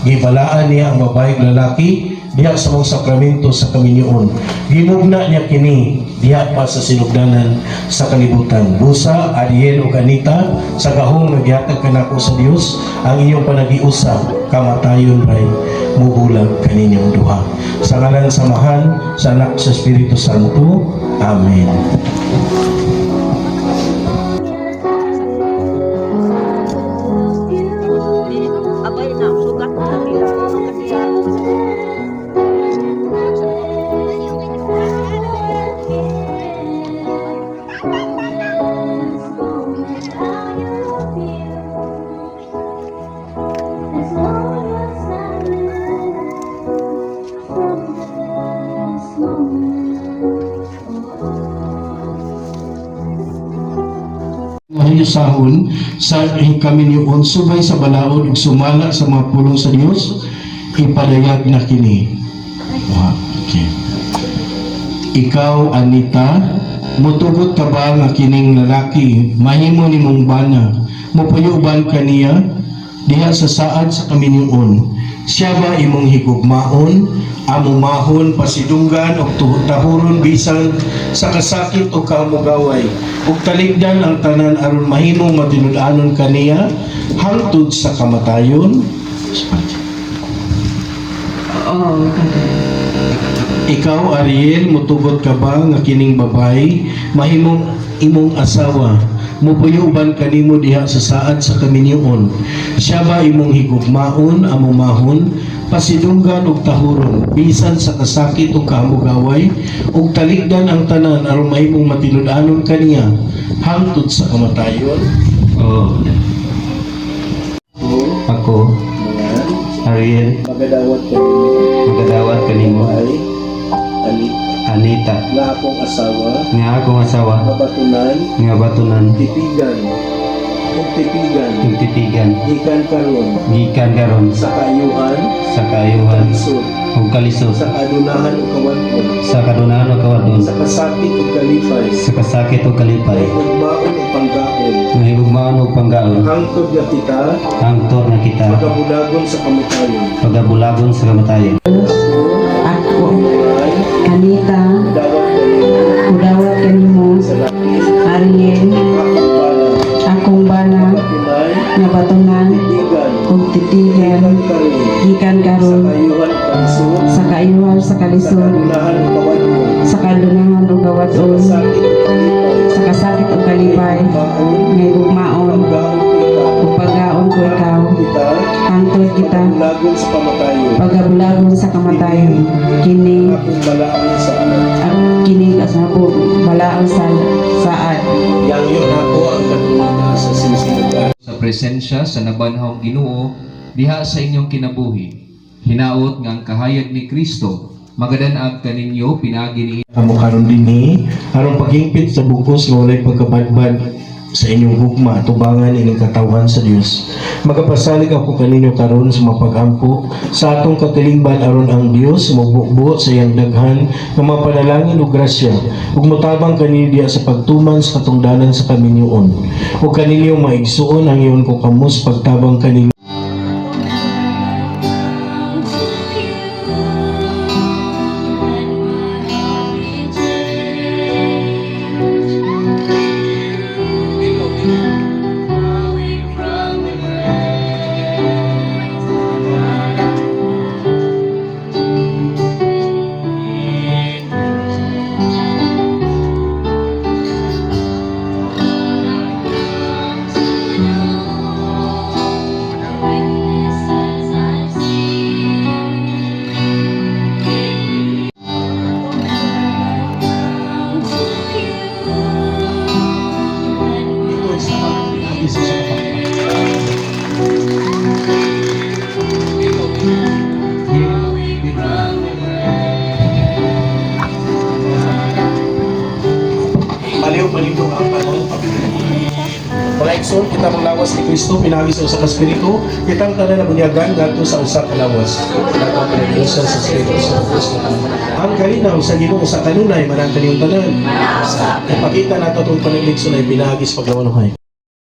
Gibalaan niya ang babae ug lalaki diha sa mga sakramento sa kaminyoon. Ginugna niya kini diha pa sa sinugdanan sa kalibutan. Busa, Ariel ug Anita, sa gahong naghihatag kanako sa Dios, ang inyong panagiusap kamatayon ray mubulag kaninyong duha. Sa ngalan samahan sa Anak sa Espiritu Santo. Amen. Abay na, sugat na Sahon sa kaminyoon subay sa balaod ug sumala sa mga pulong sa Dios ipadayag na kini. Okay. Ikaw, Anita, mutugot ka ba nga kining lalaki mahimo nimong bana mupayuban kaniya diha sa saad sa kaminyoon? Siya ba imong higugmaon, amumahon, pasidunggan o tahuron bisan sa kasakit o kamugaway ug taligdan ang tanan aron mahimong matinud-anon kaniya hangtod sa kamatayon? Ikaw, Ariel, mutugot ka ba nga kining babae mahimong imong asawa mupuyuban kanimo diha sa saad sa kaminyoon? Siya ba imong higugmaon, amumahon, pasidunggan ug tahuron bisan sa kasakit ug kamugaway ug taligdan ang tanan aron mahimong matinud-anon kaniya hangtod sa kamatayon? Ako, Ariel, magadawat kanimo, Anita, Na akong asawa, nga akong asawa, nga batunan, titigan, yung titigan, gikan karon sa kaayuhan, sa kaayuhan, isod, ug kalisod, kadunahan o kawadon, sa kadunahan o kawadon, kasakit o kalipay, sa kasakit o kalipay, ugmaon o panggaon, nga higugmaon o panggaon, hangtod nga kita, hangtod nga kita, pagabulagon sa kamatayon. pagabulagon sa kamatayon. Ako, Ay, Anita, dawat kanimo, udawat kanimo, sa laki, Ariel, akong bala, akong bana, pinay, nga batunan, titigan, ug titigan, karon, gikan karon, kaayuhan o kalisod, sa kaayuhan sa kalisod, kadunahan o kawadon, sa kadunahan ug kawadon, kasakit o kalipay, sa kasakit ug kalipay, nga higugmaon, ug paggaon ko ikaw, hangtod kita, pagabulagon sa kamatayon. pagabulagon sa kamatayon, kini Akong balaang sa anak. at kini kasabo balaang sa saad. Yang yun ako ang katulad sa sisinugan. Sa presensya sa nabanhawng Ginoo diha sa inyong kinabuhi. Hinaot nga ang kahayag ni Kristo magadan-ag kaninyo pinagi ni Amo karon dinhi aron paghingpit sa bukos nga walay pagkabadbad sa inyong gugma tubangan ining katawhan sa Dios. Magapasalig ako kaninyo karon sa mapag-ampo sa atong katilingban aron ang Dios mobuo sa iyang daghan nga mga panalangin ug grasya ug motabang kaninyo diha sa pagtuman sa katungdanan sa kaminyoon ug kaninyo maigsuon ang iyon ko kamos pagtabang kaninyo. Baliw-baliw ang panahon. Palaigsoon kita mong lawas ni Kristo pinagi sa usa ka espiritu, kitang tanan na bunyagan ngadto sa usa ka lawas. Dapat pinag-isa sa Espiritu Santo. Ang kalinaw sa Ginoo sa kanunay manang kaniyong tanan. Ipakita nato tong panagligson ay pinagi sa paglawanuhay.